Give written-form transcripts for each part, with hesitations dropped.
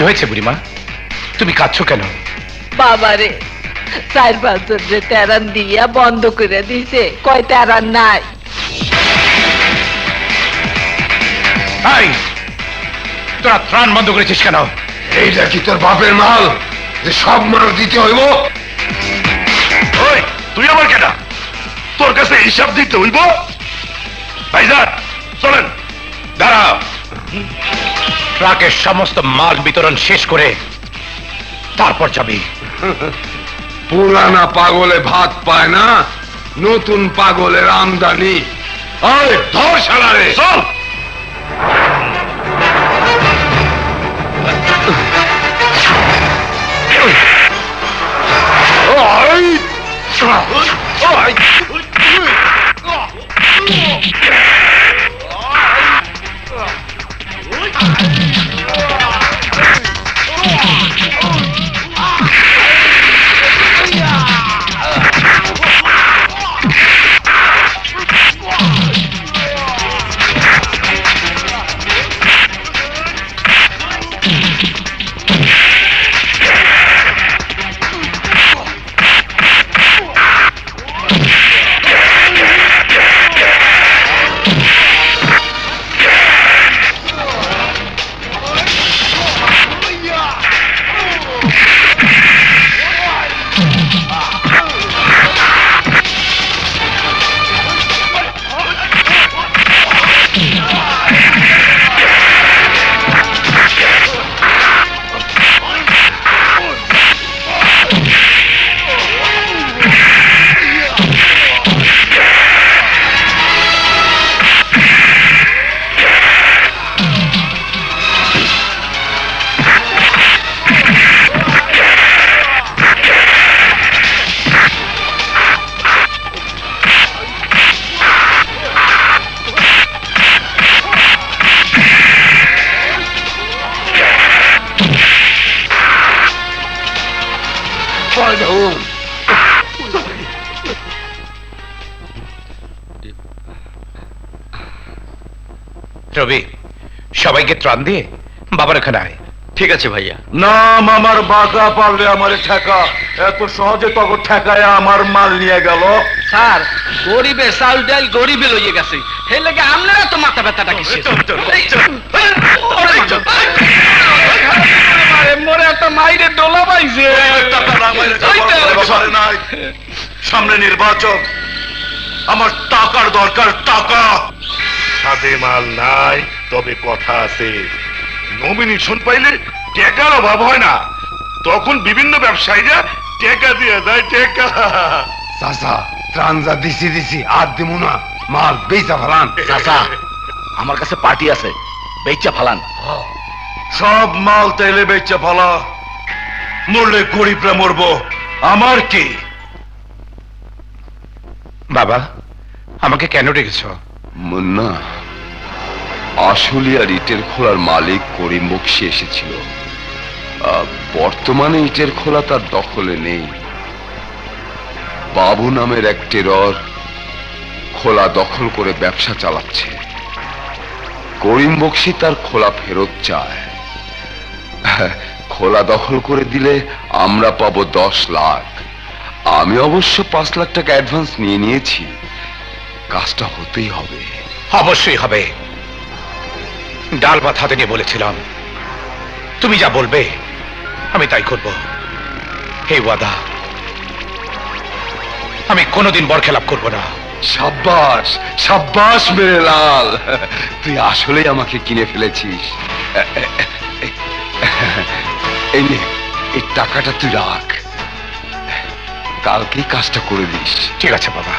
হয়েছে বুড়িমা? তুমি কাঁদছো কেন? বাবারে 4-5 জন যে তেরান দিয়া বন্ধ করে দিছে, কয় তেরান নাই। এই, তোরা ত্রাণ বন্ধ করেছিস কেন? এইটা কি তোর বাপের মাল যে সব মাল দিতে হইব? ওই তুই আমার কেনা, তোর কাছে হিসাব দিতে হইব? ভাইজান চলেন। দাঁড়াও, ট্রাকের সমস্ত মাল বিতরণ শেষ করে তারপর যাবি। পুরানা পাগলে ভাত পায় না, নতুন পাগলের আমদানি। ওই ধর শালারে, চল। রবি, সবাইকে ত্রাণ দিয়ে বাবার এখানে আয়। ঠিক আছে ভাইয়া। নাম আমার বাঁকা পারলে আমারে ঠেকা, এত সহজে তখন ঠেকায় আমার মাল নিয়ে গেল। স্যার গরিবের চাউল ডাল গরিবে লইয়ে গেছে, সেই লাগে আপনারা তো মাথা ব্যথাটা কিসে? মরে একটা মাইরে ডোলা পাইছে। সামনে নির্বাচন, আমার টাকার দরকার, টাকা। সাথে মাল নাই, তবে কথা আছে। নমিনেশন পাইলে টাকার অভাব হয় না, তখন বিভিন্ন ব্যবসায়ীরা টাকা দিয়ে দেয়। টাকা চাচা, ত্রাণ যা দিছি আর দিমু না, মাল বেচা ফেলান। চাচা আমার কাছে পার্টি আছে, বেচা ফালান। সব মাল তেলে বেচে ফেলা, মরলে গরিবরা মরবো, আমার কি? বাবা, আমাকে কেন ডেকেছ? মুন্না, আশুলিয়ার ইটের খোলার মালিক করিম বক্সি এসেছিল। বর্তমানে ইটের খোলা তার দখলে নেই। বাবু নামের এক টেরর খোলা দখল করে ব্যবসা চালাচ্ছে। করিম বক্সি তার খোলা ফেরত চায়। খোলা দখল করে দিলে আমরা পাবো 10 লাখ। আমি অবশ্য 5 লাখ টাকা অ্যাডভান্স নিয়ে নিয়েছি। কাজটা হতেই হবে। অবশ্যই হবে। ডাল ভাত হাতে নিয়ে বলেছিলাম, তুমি যা বলবে আমি তাই করব। হে ওয়াদা, আমি কোনোদিন বরখেলাপ করব না। সাব্বাস সাব্বাস মেরে লাল, তুই আসলেই আমাকে কিনে ফেলেছিস। এই নে, এই টাকাটা তুই রাখ, কালকেই কাজটা করে দিস। ঠিক আছে বাবা।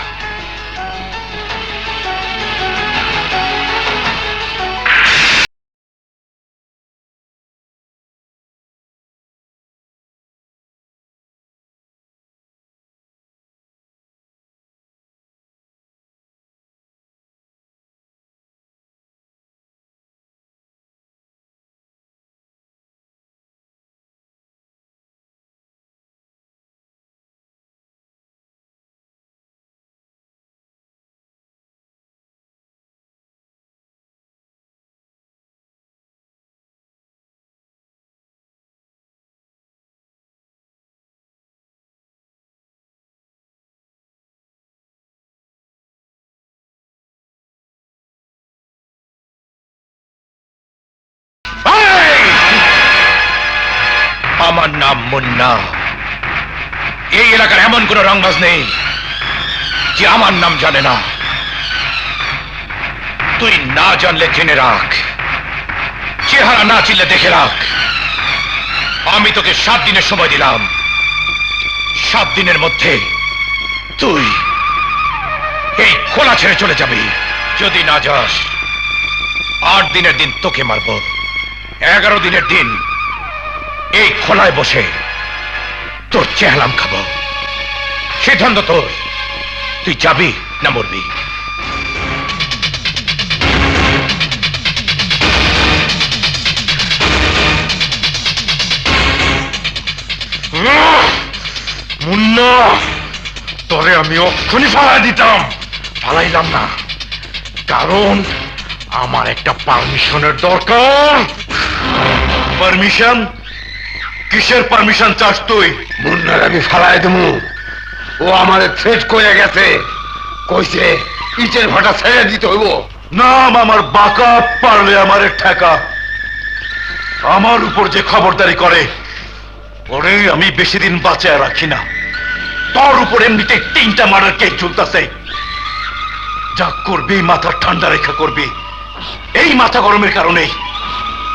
মুন্না। এই এলাকার এমন কোন রংবাজ নেই যে আমার নাম জানে না। তুই না জানলে জেনে রাখ, চেহারা না চিনলে দেখে রাখ। আমি তোকে 7 দিনের সময় দিলাম। 7 দিনের মধ্যে তুই এই খোলা ছেড়ে চলে যাবি। যদি না যাস 8 দিনের দিন তোকে মারব, 11 দিনের দিন এই খোলায় বসে তোর চেহালাম খাবো। সিদ্ধান্ত তোর, তুই যাবি না মরবি। মুন্না, তরে আমি অক্ষণই ফালাই দিতাম, ফালাইলাম না, কারণ আমার একটা পারমিশনের দরকার। পারমিশন? কিসের পারমিশন চাস তুই? মুন্নার আমি ফালাই দেবো। ও আমারে থ্রেট করে গেছে, কইছে ইটের ভাটা ছেড়ে দিতে হইব। নাম আমার বাঁকা, পারলে আমারে ঠেকা। আমার উপর যে খবরদারি করে ওরে আমি বেশি দিন বাঁচায় রাখি না। তোর উপর এমনিতে 3টা মার্ডার কেস চলতেছে। যা করবি মাথা ঠান্ডা রেখা করবি। এই মাথা গরমের কারণেই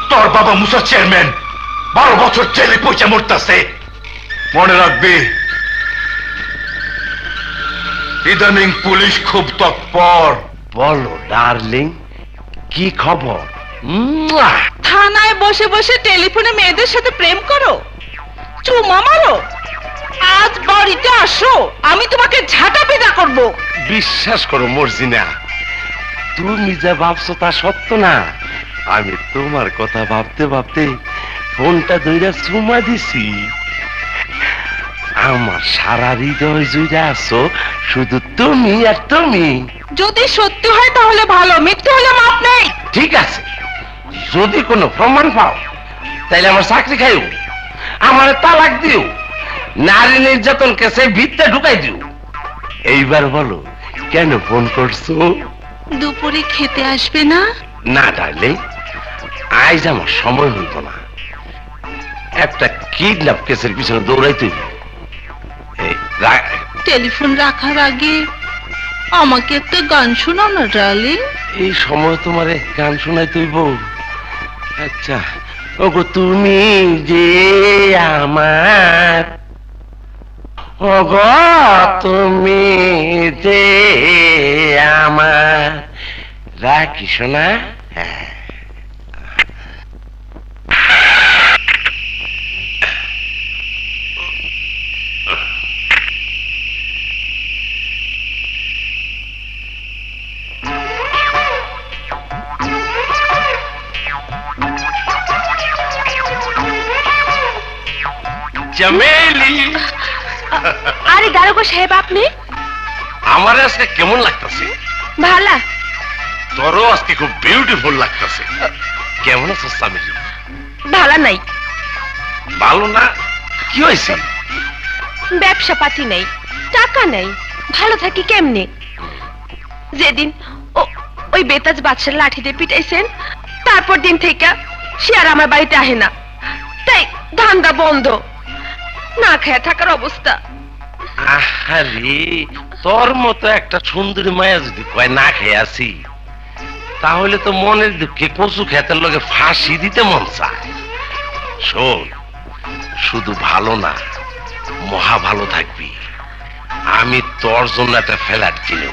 তোর বাবা মুসা চেয়ারম্যান 12 বছর জেলে পয়সা মরতেছে। মনে রাখবি, ইদানিং পুলিশ খুব তৎপর। বলো ডার্লিং, কি খবর? থানায় বসে বসে টেলিফোনে মেয়েদের সাথে প্রেম করো, চুমা মারো, আজ বাড়িতে আসো, আমি তোমাকে ঝাঁটা পেটা করবো। বিশ্বাস করো মর্জিনা, তুমি যা ভাবছো তা সত্য না। আমি তোমার কথা ভাবতে ভাবতে ফোনটা ধইরা চুমা দিছি। আমার সারা হৃদয় জুড়ে আছো শুধু তুমি আর তুমি। যদি সত্যি হয় তাহলে ভালো, মিথ্যে হলে মাপ নেই। ঠিক আছে, যদি কোনো প্রমাণ পাও তাইলে আমার চাকরি খাইও, আমার তালাক দিও, নারী নির্যাতন কেসে ভিত্তে ঢুকাই দিও। এইবার বলো কেন ফোন করছো? দুপুরে খেতে আসবে না? না ডার্লিং, আজ আমার সময় হইব না। একটা কিডন্যাপ কেসের পিছনে দৌড়াইতে হইব। টেলিফোন রাখার আগে আমাকে একটা গান শোনাও না ডার্লিং। এই সময় তোমারে গান শোনাইতে হইব? আচ্ছা, ওগো তুমি যে আমার, ওগো তুমি যে আমার, রাখি শোনা। হ্যাঁ, চমেলি। আরে দারোগা সাহেব, আপনি? আমার আজকে কেমন লাগতেছে? ভালা। তোরও আজকে খুব বিউটিফুল লাগতেছে। কেমন আছো চামেলি? ভালা নাই। ভালো না? কি হয়েছে? ব্যবসা পাতি নেই, টাকা নেই, ভালো থাকি কেমনে? যেদিন ওই বেতাজ বাদশার লাঠি দিয়ে পিটাইছেন, তারপর দিন থেকে সে আর আমার বাড়িতে আহে না, তাই ধান্দা বন্ধ, না খেয়ে থাকার অবস্থা। আহারে, তোর মতো একটা সুন্দরী মায়া যদি কয় না খেয়ে আছি, তাহলে তো মনের দুঃখে কচু খেতের লগে ফাঁসি দিতে মন চায়। শোন, শুধু ভালো না, মহা ভালো থাকবি। আমি তোর জন্য একটা ফ্ল্যাট কিনে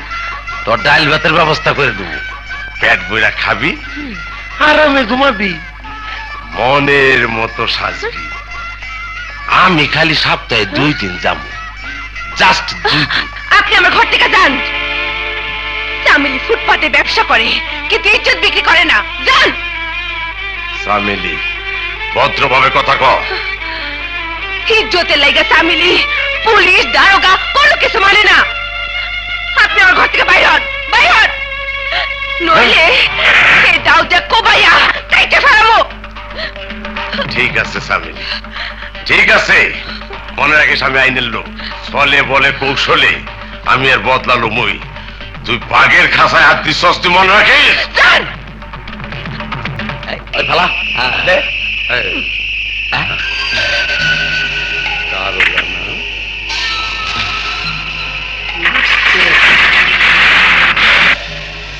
তোর ডাল ভাতের ব্যবস্থা করে দেবো, পেট বইরা খাবি, আরামে ঘুমাবি, মনের মতো সাজবি। আমি খালি সপ্তাহে 2 দিন যাবো, জাস্ট 2 দিন। আপনি আমার ঘর থেকে যান। চামেলি ফুটপাতে ব্যবসা করে, কিন্তু ইজ্জত বিক্রি করে না। যান। চামেলি, ভদ্রভাবে কথা কর। ইজ্জতের লাইগা চামেলি পুলিশ দারোগা কোনো কিছু মানে না। আপনি আমার ঘর থেকে বাইর হন, বাইর হন, নইলে এই দাও যে কোবাইয়া কাইতে ফেলাবো। ঠিক আছে চামেলি, ঠিক আছে। মনে রাখিস আমি আইনের লোক, ফলে বলে কৌশলে আমি আর বদলালো মই। তুই বাঘের খাঁচায় হাত দিস, তুই মনে রাখিস।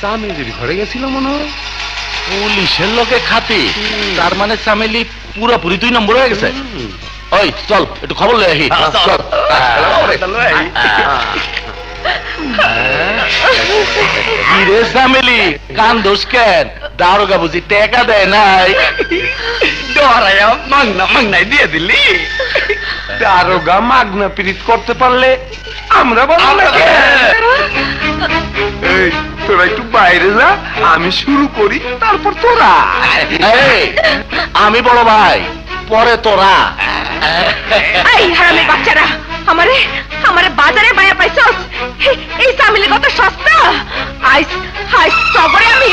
চামেলির ঘরে গেছিল মনে হয়। পুলিশের লোকে খাতি, তার মানে চামেলি পুরোপুরি 2 নম্বর হয়ে গেছে। ওই চল একটু খবর লয়ে আহি। চল। কি রে চামেলি, কান দোষ কেন? দারোগা বুঝি টাকা দেয় নাই? ডরাইয়া মাংনাই দিয়ে দিলি। দারোগা মাগনা পিরিত করতে পারলে আমরা বলবো না কেন? এই তোরা একটু বাইরে যা, আমি শুরু করি, তারপর তোরা। এই, আমি বড় ভাই, পরে তোরা। এই হারামির বাচ্চারা, আমারে আমারে বাজারে বাইয়া পাইছস? এই চামিলি কত সস্তা। আইস আইস সবরে আমি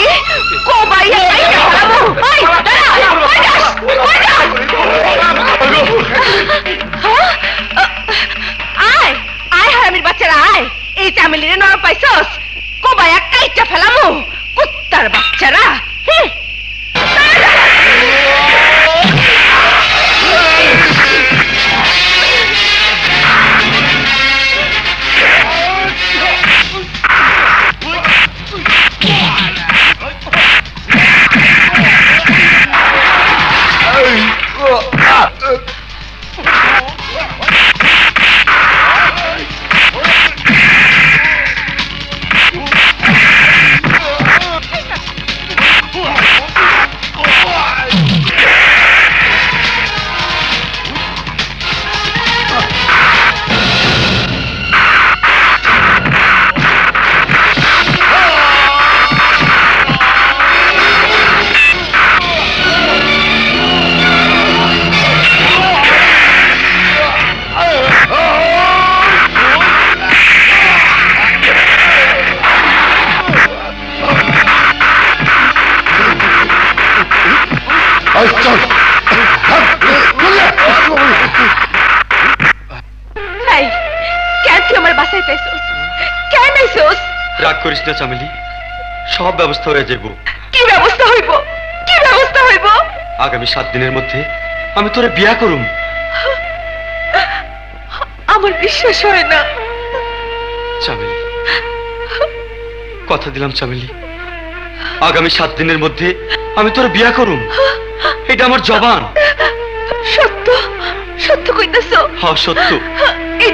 কোবাইয়া কাইটা হারামু। ওই দাঁড়া, ওই যাস, ওই যাস। হ্যাঁ? আয় আয় হারামির বাচ্চারা আয়, এই চামিলিরে নরম পাইছস? কোবাইয়া কাইটা ফেলামু, কুত্তার বাচ্চারা। রাগ করিস না চামেলি, সব ব্যবস্থা হয়ে যাইব। কি ব্যবস্থা হইব? কি ব্যবস্থা হইব? আগামী 7 দিনের মধ্যে আমি তোরে বিয়া করুম। আমার বিশ্বাস হয় না চামেলি, কথা দিলাম চামেলি, আগামী 7 দিনের মধ্যে আমি তোরে বিয়া করুম। এটা আমার জবান। সত্য সত্য কইতাছো? হ্যাঁ সত্য। এই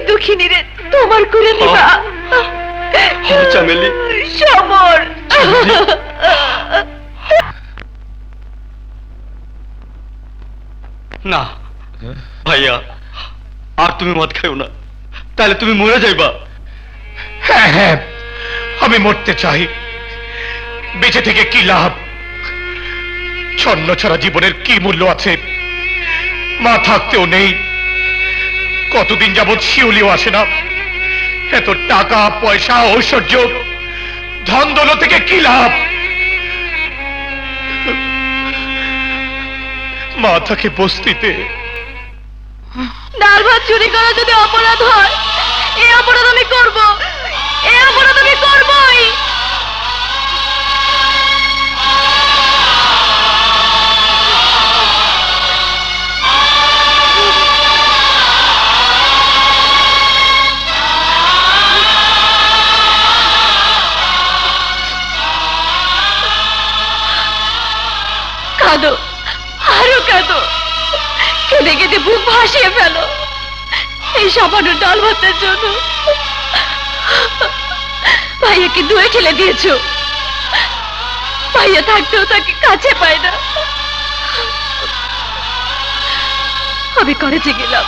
দুঃখিনী রে তোমার করে নিবা। হ্যাঁ চামেলি। সবর। না ভাইয়া, আর তুমি মদ খাইও না, তাহলে তুমি মরে যাইবা। হ্যাঁ হ্যাঁ, আমি মরতে চাই। বেঁচে থেকে কি লাভ? ছন্ন ছড়া জীবনের কি মূল্য আছে? মা থাকতেও নেই, কতদিন যাবৎ শিউলিও আসে না। এত টাকা পয়সা ঐশ্বর্য ধন দৌলত থেকে কি লাভ? মা থাকে বস্তিতে। ডাল ভাত চুরি করা যদি অপরাধ হয়, এই অপরাধ আমি করব, এই অপরাধ আমি করবই। কাঁদো, আরো কাঁদো, কেঁদে কেঁদে বুক ভাসিয়ে ফেলো এই সামান্য ডাল ভাতের জন্য। ভাইয়াকে ধুয়ে ঠেলে দিয়েছো, ভাইয়া থাকতেও তাকে কাছে পায় না। আমি কলেজে গেলাম,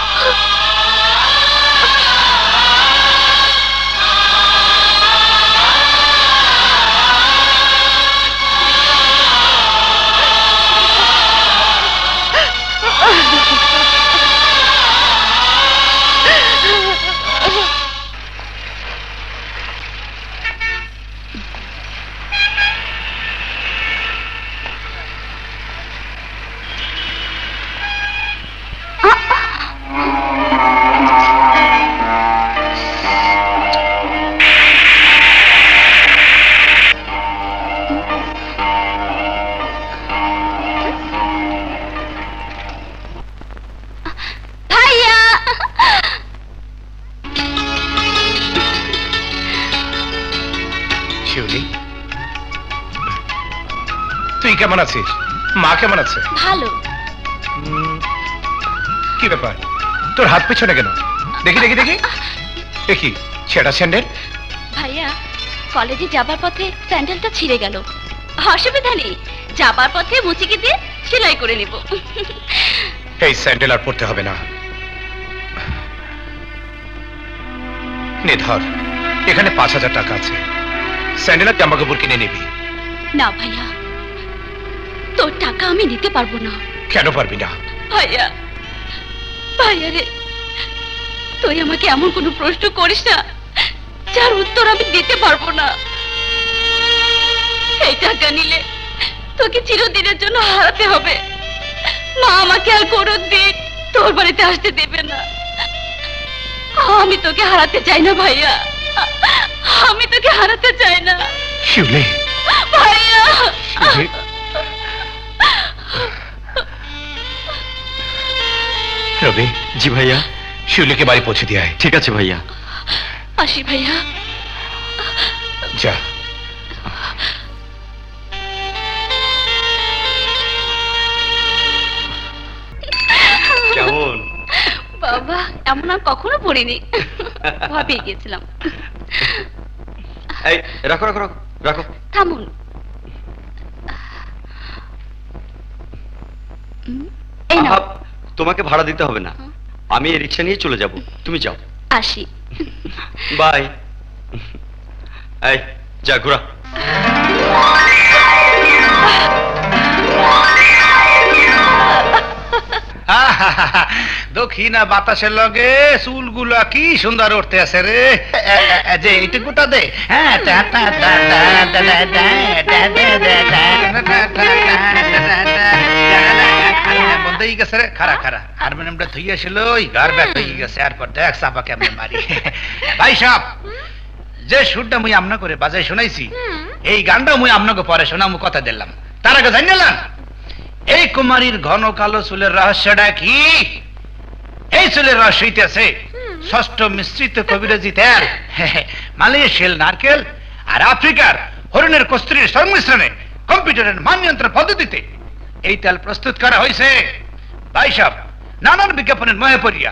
শিউলি, তুই কেমন আছিস? মা কেমন আছে? ভালো। কি ব্যাপার, তোর হাত পেছনে কেন? দেখি দেখি দেখি দেখি, ছেঁড়া স্যান্ডেল। ভাইয়া, কলেজে যাবার পথে স্যান্ডেলটা ছিঁড়ে গেল। অসুবিধা নেই, যাবার পথে মুচিকে দিয়ে সেলাই করে নেব। এই স্যান্ডেল আর পড়তে হবে না। নে ধর, এখানে 5,000 টাকা আছে, স্যান্ডেল আর জামা কাপড় কিনে নিবি। না ভাইয়া, তোর টাকা আমি দিতে পারবো না। কেন পারবি না? ভাইয়া, ভাইয়া রে, তুই আমাকে এমন কোনো প্রশ্ন করিস না যার উত্তর আমি দিতে পারবো না। এই টাকা নিলে তোকে চিরদিনের জন্য হারাতে হবে। মা আমাকে আর কোনোদিন তোর বাড়িতে আসতে দেবে না। আমি তোকে হারাতে চাই না ভাইয়া, আমি তোকে হারাতে চাই না শিউলি, ভাইয়া। শিউলি। রবি। জি ভাইয়া। শিউলিকে বাড়ি পৌঁছে দিয়ে আয়। ঠিক আছে ভাইয়া। আসি ভাইয়া। যা। কেমন? বাবা, এমন আর কখনো পড়িনি, ভয় পেয়ে গেছিলাম। এই রাখো রাখো রাখো রাখো। থামুন। এই নাও। আহা, তোমাকে ভাড়া দিতে হবে না, আমি এই রিক্সা নিয়ে চলে যাব, তুমি যাও। আসি। বাই। এই যা ঘোরা। দক্ষিণা বাতাসের লগে চুলগুলা কি সুন্দর উঠতে আছে রে। যে এইটুকুটা দে। হ্যাঁ, বন্ধ হয়ে গেছে রে। খারা খারা হারমোনিয়ামটা ধুই আসিল, ওই গার ব্যাগ হয়ে গেছে। এরপর দেখ চাপা কেমন মারি। ভাই সাহেব, যে সুরটা মুই আমনা করে বাজাই শোনাইছি, এই গানটা মুই আপনাকে পরে শোনামু কথা দিলাম। তার আগে জানিলাম এই কুমারীর ঘন কালো চুলের রহস্যটা কি? এই চুলের রহস্য হইতেছে ষষ্ঠ মিশ্রিত কবিরাজি তেল, মালয়েশিয়ার নারকেল আর আফ্রিকার হরিণের কস্তুরীর সংমিশ্রণে কম্পিউটারের মান নিয়ন্ত্রণ পদ্ধতিতে এই তেল প্রস্তুত করা হয়েছে। ভাই সাহেব, নানান বিজ্ঞাপনের মহে পড়িয়া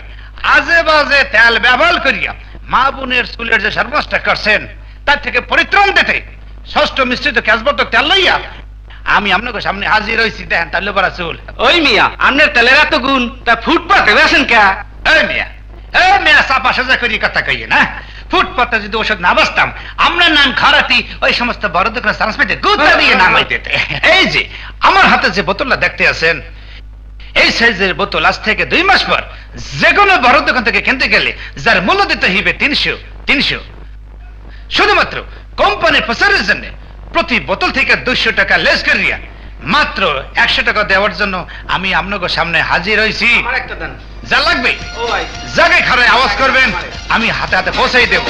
আজে বাজে তেল ব্যবহার করিয়া মা বোনের চুলের যে সর্বনাশটা করছেন, তার থেকে পরিত্রাণ দিতে ষষ্ঠ মিশ্রিত ক্যাশবর্ধক তেল লইয়া আমি আপনাকে সামনে হাজির হয়েছি। দেখেন তাহলে বড় চুল। ওই মিয়া, আপনার তেলের এত গুণ, তা ফুটপাতে বেছেন কে? এই মিয়া চাপা সাজা করি কথা কইয়ে না। ফুটপাতে যদি ওষুধ না বাঁচতাম, আমরা নাম খারাতি ওই সমস্ত বড় দোকানের চান্স পেতে গুতা দিয়ে নামাই দিতে। এই যে আমার হাতে যে বোতলটা দেখতে আছেন, এই সাইজের বোতল আজ থেকে 2 মাস পর যে কোনো বড় দোকান থেকে কিনতে গেলে যার মূল্য দিতে হইবে 300। শুধুমাত্র কোম্পানির প্রচারের জন্য প্রতি বোতল থেকে 200 টাকা লেস করিয়া মাত্র 100 টাকা দেওয়ার জন্য আমি আপনাকে সামনে হাজির হয়েছি। যা লাগবে জায়গায় খারায় আওয়াজ করবেন, আমি হাতে হাতে পৌঁছাই দেব।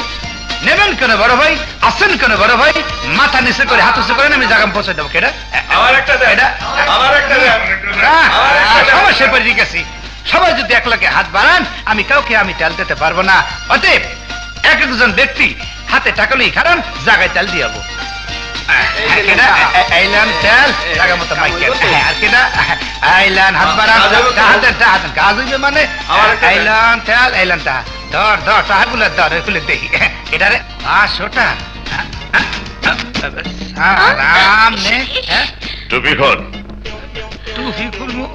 নেবেন কেন বড় ভাই? আসেন কেন বড় ভাই? মাথা নিচে করে হাত উঁচু করেন, আমি জায়গা পৌঁছে দেবো। কেটা সমস্যা পড়ে গেছি। সবাই যদি এক লগে হাত বাড়ান, আমি কাউকে আমি তেল দিতে পারবো না। অতএব এক একজন ব্যক্তি হাতে টাকা লই খারান, জায়গায় তেল দিয়ে যাবো। আইলান তেল জায়গা মতো মাইকে আর কিনা আইলান হাত বাড়ান, কাজ হইবে মানে আইলান তেল আইলান টা ধর ধর টাকাগুলো ধর, এগুলো দেখি এটারে 500টা আরাম নে। টুপি খোল, টুপি খুলমু,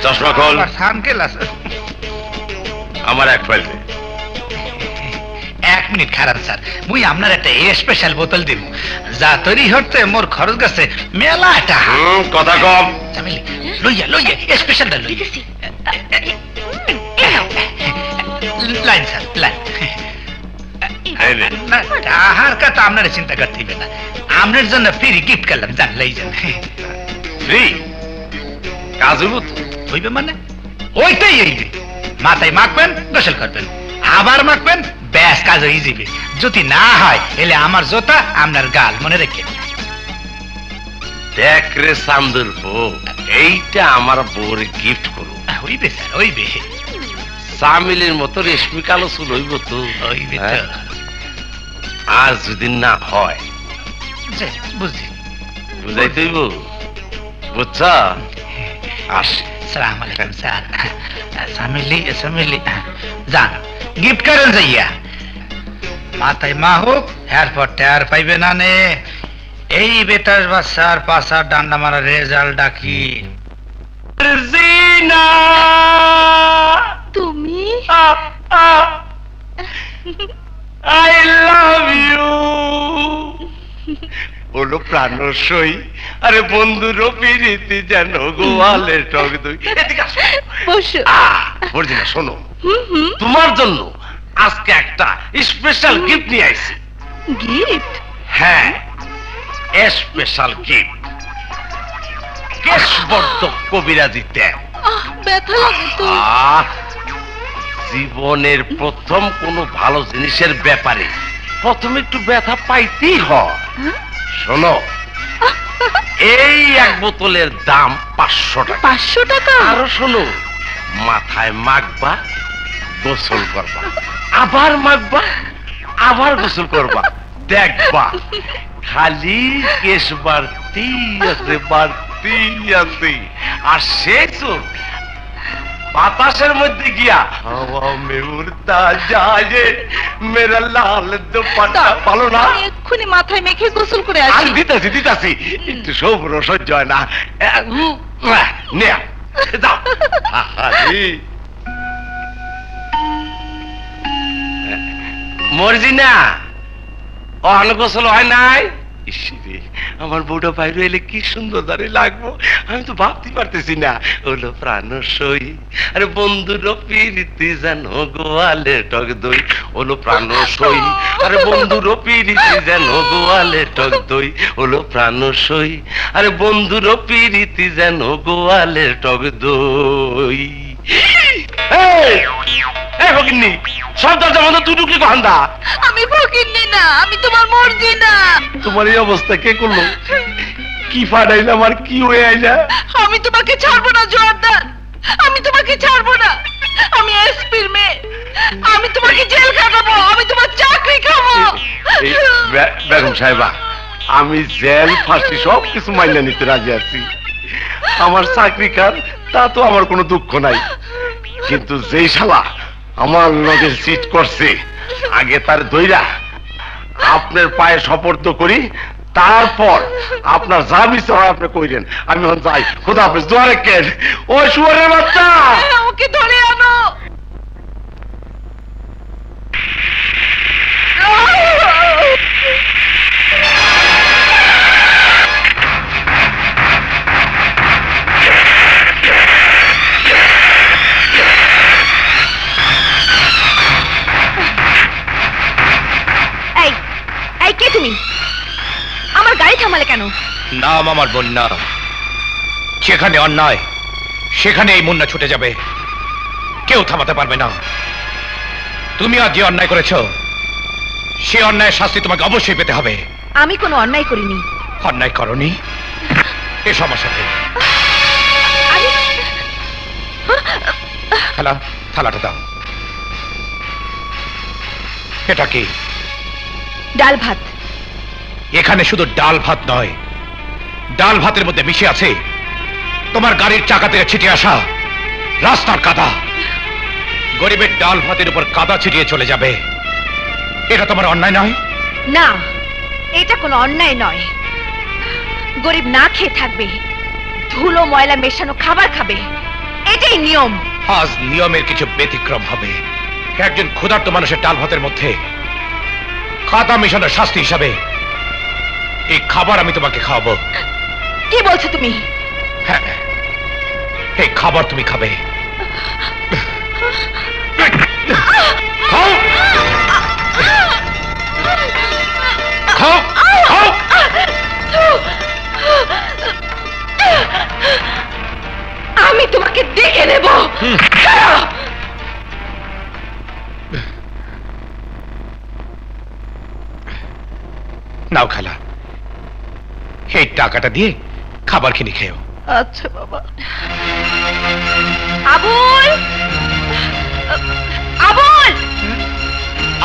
চশমা খোল, সানকেল আছে। আমার এক ফাইল দে। 1 মিনিট খারাপ স্যার, মুই আপনার একটা স্পেশাল বোতল দিব, যা তৈরি হতে মোর খরচ গেছে মেলা টাকা। কথা কম। চামেলি লইয়া লইয়া স্পেশালটা লই। Line sir line. না টাহার কথা আপনার চিন্তা করতে হবে না, আপনার জন্য ফ্রি গিফট করলাম, জান লই যান। ফ্রি কাজ হইব তো? হইবে মানে ওইটাই হইবে। মাথায় মাখবেন, গোসল করবেন, আবার মাখবেন, ব্যাস কাজ হয়ে যাবে। যদি না হয় এলে আমার জোতা আপনার গাল, মনে রেখে। দেখ রে সান্দুর বউ, এইটা আমার বউর গিফট করো। হইবে স্যার হইবে। সামিলের মতো রেশমি কালো চুল হইব তো। হইবে তো। হ্যাঁ? আর যদি না হয় জি, বুঝছি। বুঝাই তৈব, বুঝছ? আসি। সালাম আলাইকুম স্যার। সামিলি সামিলি যান গিফট করেন যাইয়া মাথায় মা হোক এরপর টের পাইবে না নে। এই বেটার বাচ্চার পাশার ডান্ডা মারা রেজাল্ট ডাকি। জিনা তুমি আই লাভ ইউ। বলো প্রাণসই, আরে বন্ধুরও পিরিতি যেন গোয়ালে টক দই। এদিকে আসো। বসো। বর্জিনা শোনো, তোমার জন্য আজকে একটা স্পেশাল গিফট নিয়ে আইছি। গিফট? হ্যাঁ, স্পেশাল গিফট। কেশবর্ধক কবিরাজি তেল। ব্যথা লাগে তো। জীবনের প্রথম কোনো ভালো জিনিসের ব্যাপারে প্রথম একটু ব্যথা পাইতেই হয়। শোনো, এই এক বোতলের দাম 500 টাকা। 500 টাকা? আরো শোনো, মাথায় মাখবা, গোসল করবা, আবার মাখবা, আবার গোসল করবা, দেখবা খালি কেশ বাড়তি আছে, বাড়তি আছে। আর সে চোখ বাতাসের মধ্যে গিয়া হাওয়া মে উড়তা যায় মেরা লাল দুপাট্টা। ভালো না? আমি এক্ষুনি মাথায় মেখে গোসল করে আমি আসি। দিতেছি দিতেছি, একটু সৌর সহ্য হয় না। নে যাও। মর্জি না অহন গোসল হয় নাই। ইসরে, আমার বউটা বাইরে এলে কি সুন্দর দাঁড়িয়ে লাগবো, আমি তো ভাবতে পারতেছি না। হলো প্রাণসই, আরে বন্ধুর পিরিতি যেন গোয়ালে টক দই। হলো প্রাণসই, আরে বন্ধুর পিরিতি যেন গোয়ালে টক দই। হলো প্রাণসই, আরে বন্ধুর পিরিতি যেন গোয়ালে টক দই। সব দরজা বন্ধ, তুই ঢুকলি কখন? দা আমি ফকিন্নি না, আমি তোমার মর্জি না। তোমার এই অবস্থা কে করলো? কি ফাটাইলাম আর কি হয়ে আইলা? আমি তোমাকে ছাড়বো না জোয়ারদার, আমি তোমাকে ছাড়বো না। আমি এসপির মেয়ে, আমি তোমাকে জেল খাটাবো, আমি তোমার চাকরি খাবো। বেগম সাহেবা, আমি জেল ফাঁসি সব কিছু মাইনা নিতে রাজি আছি। আমার চাকরি কার তা তো আমার কোনো দুঃখ নাই, কিন্তু যেই শালা আমার লগে চিট করছে, আগে তার দইরা আপনার পায়ে সপর্দ করি, তারপর আপনার যা বিচার হয় আপনি কইরেন। আমি এখন যাই, খোদা হাফেজ। দুয়ারে কেন ওই শুয়ারের বাচ্চা, ওকে ধরে আনো। এই এই কে তুমি? আমার গাড়ি থামালে কেন? নাম আমার বন্যা। যেখানে অন্যায় সেখানে এই মুন্না ছুটে যাবে, কেউ থামাতে পারবে না। তুমি আজ যে অন্যায় করেছো, সে অন্যায়ের শাস্তি তোমাকে অবশ্যই পেতে হবে। আমি কোনো অন্যায় করিনি। অন্যায় করনি? এসো আমার সাথে। থালাটা দাও। এটা কি? ডাল ভাত। এখানে শুধু ডাল ভাত নয়, ডাল ভাতের মধ্যে মিশে আছে তোমার গাড়ির চাকা থেকে ছিটে আসা রাস্তার কাদা। গরিবের ডাল ভাতের উপর কাদা ছিটিয়ে চলে যাবে, এটা তোমার অন্যায় নয়? না, এটা কোনো অন্যায় নয়। গরিব না খেয়ে থাকবে, ধুলো ময়লা মেশানো খাবার খাবে, এটাই নিয়ম। আজ নিয়মের কিছু ব্যতিক্রম হবে। একজন ক্ষুধার্ত মানুষের ডাল ভাতের মধ্যে কাদা মেশানোর শাস্তি হিসাবে এই খাবার আমি তোমাকে খাওয়াবো। কি বলছো তুমি? হ্যাঁ, এই খাবার তুমি খাবে। খাও খাও খাও। আমি তোমাকে দেখে নেব। নাও খালা, এই টাকাটা দিয়ে খাবার কিনে খেও। আচ্ছা বাবা। আবুল, আবুল!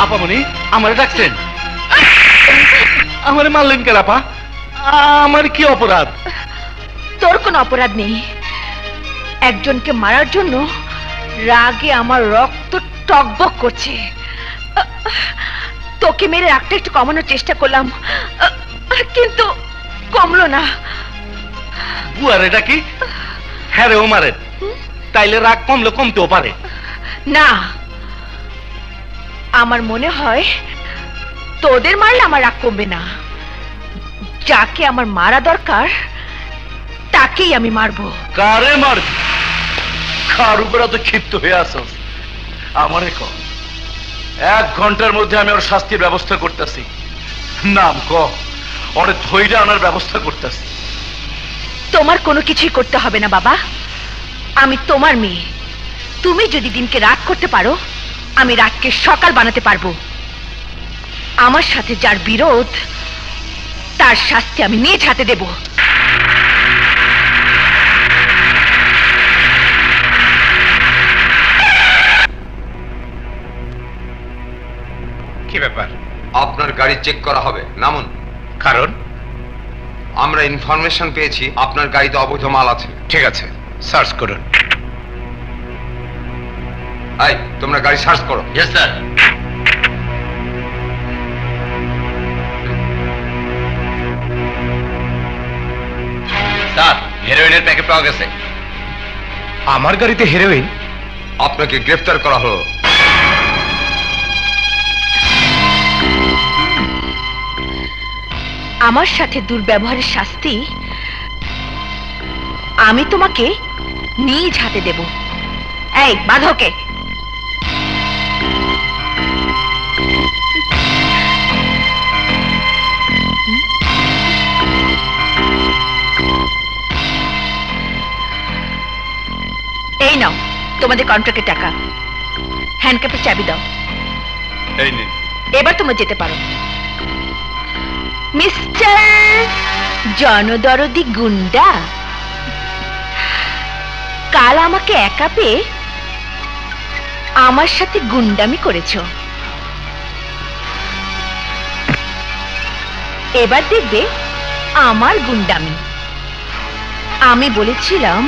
আপামনি আমারে ডাকছেন? আমারে মারলেন কেন আপা? আমার কি অপরাধ? তোর কোনো অপরাধ নেই। একজনকে মারার জন্য রাগে আমার রক্ত টকবক করছে। তোকে মেরে রাগটা একটু কমানোর চেষ্টা করলাম, কিন্তু কমলো না। বুয়ার এটা কি? হ্যাঁ রে, ও মারেন, তাইলে রাগ কমলে কমতেও পারে। না, আমার মনে হয় তোদের মারলে আমার রাগ কমবে না। যাকে আমার মারা দরকার তাকেই আমি মারবো। কারে মারবি? কার উপর এত ক্ষিপ্ত হয়ে আসস? আমারে কর, 1 ঘন্টার মধ্যে আমি ওর শাস্তির ব্যবস্থা করতেছি। নাম ক, ওরে ধৈর্য আনার ব্যবস্থা করতেছি। তোমার কোনো কিছুই করতে হবে না বাবা, আমি তোমার মেয়ে। তুমি যদি দিনকে রাত করতে পারো, আমি রাতকে সকাল বানাতে পারবো। আমার সাথে যার বিরোধ, তার শাস্তি আমি নিজ হাতে দেব। কি ব্যাপার? আপনার গাড়ি চেক করা হবে, নামুন। কারণ? আমরা ইনফরমেশন পেয়েছি আপনার গাড়িতে অবৈধ মাল আছে। ঠিক আছে, সার্চ করুন। এই, তোমরা গাড়ি সার্চ করো। Yes sir. স্যার, হেরোইনের প্যাকেট পাওয়া গেছে। আমার গাড়িতে হেরোইন? আপনাকে গ্রেফতার করা হলো। আমার সাথে দুর্ব্যবহারের শাস্তি আমি তোমাকে নিজ হাতে দেব। এই বাঁধকে। এই নাও তোমাদের কন্ট্রাক্টের টাকা। হ্যান্ডকাপের চাবি দাও। এই নিন। এবার তোমরা যেতে পারো। মিস্টার জনদরদি গুন্ডা, কাল আমাকে একা পেয়ে আমার সাথে গুন্ডামি করেছ। এবার দেখবে আমার গুন্ডামি। আমি বলেছিলাম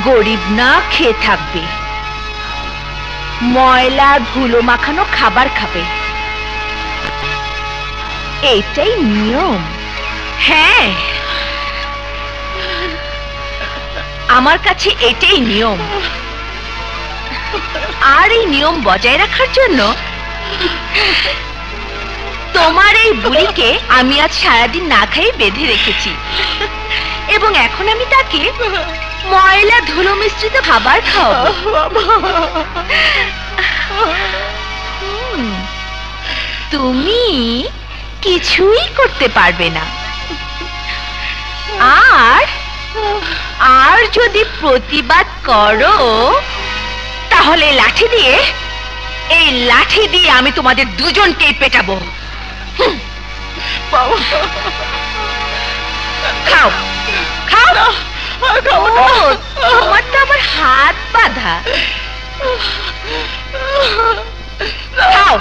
গরিব না খেয়ে থাকবে, ময়লা ধুলো মাখানো খাবার খাবে। এইটাই নিয়ম। হ্যাঁ, আমার কাছে এটাই নিয়ম। আর এই নিয়ম বজায় রাখার জন্য তোমার এই বুড়িকে আমি আজ সারাদিন না খাইয়ে বেঁধে রেখেছি, এবং এখন আমি তাকে ময়লা ধুলো মিশ্রিত খাবার খাওয়াবো। তুমি কিছুই করতে পারবে না। আর যদি প্রতিবাদ করো, তাহলে এই লাঠি দিয়ে আমি তোমাদের দুজনকেই পেটাবো। খাও খাও। তোমার তো আবার হাত বাঁধা। খাও,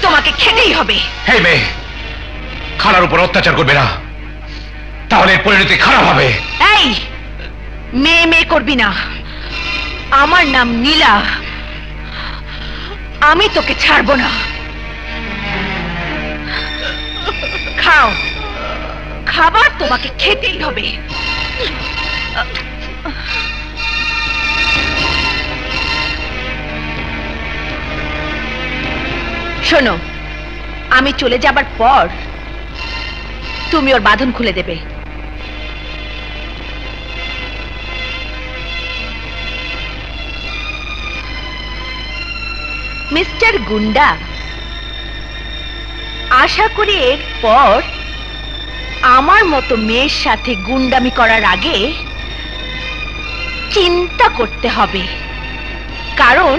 তোমাকে খেতেই হবে। এই মেয়ে, খালার উপর অত্যাচার করবে না, তাহলে এর পরিণতি খারাপ হবে। এই মেয়ে মেয়ে করবি না। আমার নাম নীলা, আমি তোকে ছাড়বো না। খাও, খাবার তোমাকে খেতেই হবে। শোনো, আমি চলে যাবার পর তুমি ওর বাঁধন খুলে দেবে। মিস্টার গুন্ডা, আশা করি এরপর আমার মতো মেয়ের সাথে গুন্ডামি করার আগে চিন্তা করতে হবে, কারণ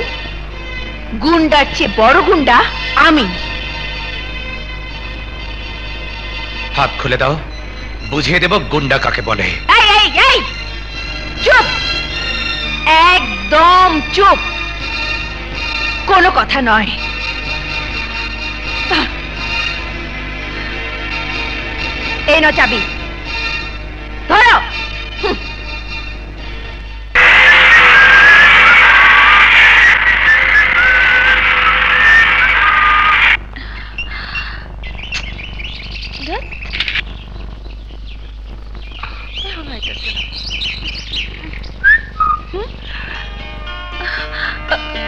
গুন্ডার চেয়ে বড় গুন্ডা আমি। হাত খুলে দাও, বুঝিয়ে দেব গুন্ডা কাকে বলে। এই এই এই, চুপ, একদম চুপ, কোনো কথা নয়। এই নাও চাবি, ধরো।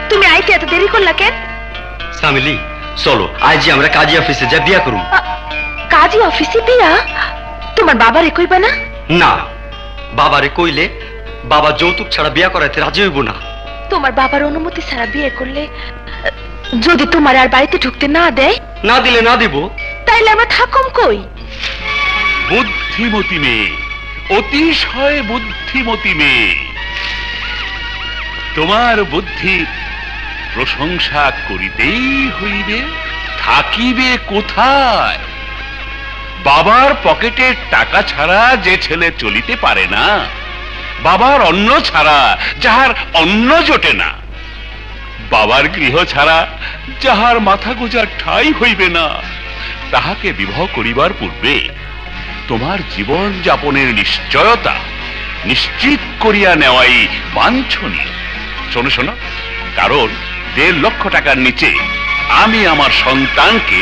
তুমি আইতে এত দেরি করলা কেন? সামিলি চলো আজ আমরা কাজী অফিসে যা বিয়া করুম। কাজী অফিসে বিয়া? তোমার বাবারে কইবা না? না, বাবারে কইলে বাবা যৌতুক ছাড়া বিয়া করাইতে রাজি হইব না। তোমার বাবার অনুমতি ছাড়া বিয়ে করলে যদি তোমার আর বাড়িতে ঢুকতে না দেয়? না দিলে না দিব। তাইলে আমরা থাকুম কই? বুদ্ধিমতী মেয়ে, অতিশয় বুদ্ধিমতী মেয়ে। তোমার বুদ্ধি প্রশংসা করিতেই হইবে। থাকিবে কোথায়? বাবার পকেটের টাকা ছাড়া যে ছেলে চলিতে পারে না, বাবার অন্ন ছাড়া যাহার অন্ন জোটে না, বাবার গৃহ ছাড়া যাহার মাথা গোজার ঠাঁই হইবে না, তাহাকে বিবাহ করিবার পূর্বে তোমার জীবন যাপনের নিশ্চয়তা নিশ্চিত করিয়া নেওয়াই বাঞ্ছনীয়। শোনো শোনো, কারণ 1.5 লক্ষ টাকার নিচে আমি আমার সন্তানকে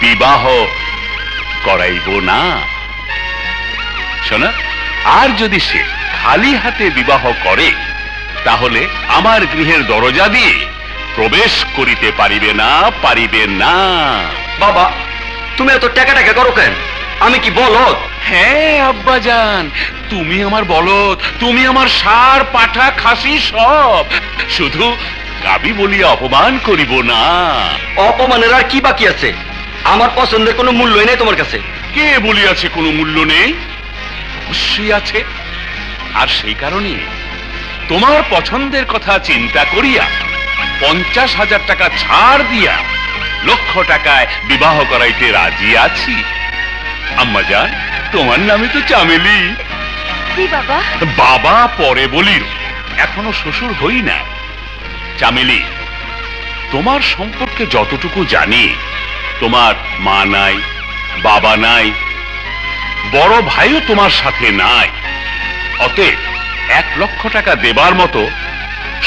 বিবাহ করাইব না। শোনো, আর যদি সে খালি হাতে বিবাহ করে তাহলে আমার গৃহের দরজা দিয়ে প্রবেশ করিতে পারিবে না, পারিবে না। বাবা তুমি এত টাকা টাকা করো কেন? আমি কি বলদ? হ্যাঁ আব্বাজান, তুমি আমার বলদ, তুমি আমার ষাঁড় পাঠা খাসি সব, শুধু গাবি বলিয়া অপমান করিব না। অপমানের আর কি বাকি আছে? আমার পছন্দের কোনো মূল্যই নেই তোমার কাছে। কে বলিয়াছে কোনো মূল্য নেই? অবশ্যই আছে। আর সেই কারণে তোমার পছন্দের কথা চিন্তা করিয়া 50,000 টাকা ছাড় দিয়া 1 লক্ষ টাকায় বিবাহ করাইতে রাজি আছি। আম্মাজান, তোমার নামে তো চামেলি। কি বাবা? বাবা পরে বলির, এখনো শ্বশুর হই না। চামেলি, তোমার সম্পর্কে যতটুকু জানি, তোমার মা নাই, বাবা নাই, বড় ভাইও তোমার সাথে নাই। অতএব 1 লক্ষ টাকা দেবার মতো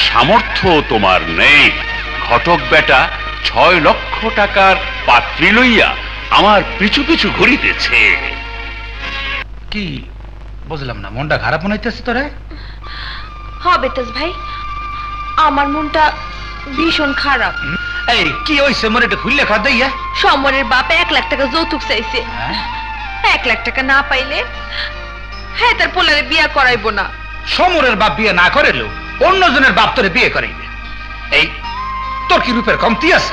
সামর্থ্য তোমার নেই। ঘটক বেটা 6 লক্ষ টাকার পাত্রী লইয়া আমার পিছু পিছু ঘুরিতেছে। কি বুঝলাম না, মনটা খারাপ মনে হইতেছে তোরে? হবে তেজ ভাই, আমার মনটা ভীষণ খারাপ। এই কি হইছে, মনে একটু খুললে খা দেইয়া। সমরের বাপ 1 লাখ টাকা যৌতুক চাইছে। 1 লাখ টাকা না পাইলে হ্যাঁ তার পোলারে বিয়া করাইবো না। সমরের বাপ বিয়ে না করেলো অন্যজনের বাপ তোরে বিয়ে করাইবে। এই তোর কি রূপের কমতি আছে?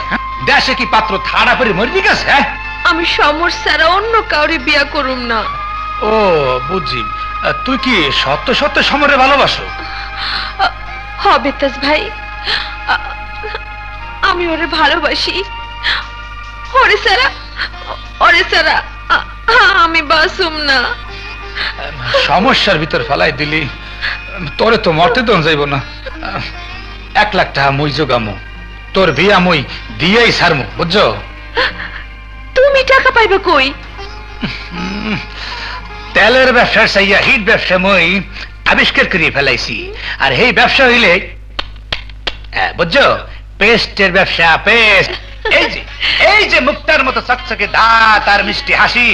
দেশে কি পাত্র থাড়া করে মরবি গেছে? আমি সমর ছাড়া অন্য কাউরে বিয়া করুম না। ও বুঝি, তুই কি সত্য সত্য সমরে ভালোবাসো? হবে তেজ ভাই, আমি ওরে ভালোবাসি। ওরে ছাড়া আমি বাসুম না। সমস্যার ভিতর ফেলাই দিলি, তোরে তো মরতে দন যাইব না। 1 লাখ টাকা মুই জোগামো, তোর বিয়া মুই দিয়েই ছাড়মু, বুঝছো? তুমি টাকা পাইবে কই? তেলের ব্যবসার চাইয়া হিট ব্যবসা মই আবিষ্কার করিয়ে ফেলাইছি। আর এই ব্যবসা হইলে বুঝছো, পেস্টের ব্যবসা। পেস্ট এই যে মুক্তার মতো চকচকে দাঁত আর মিষ্টি হাসি,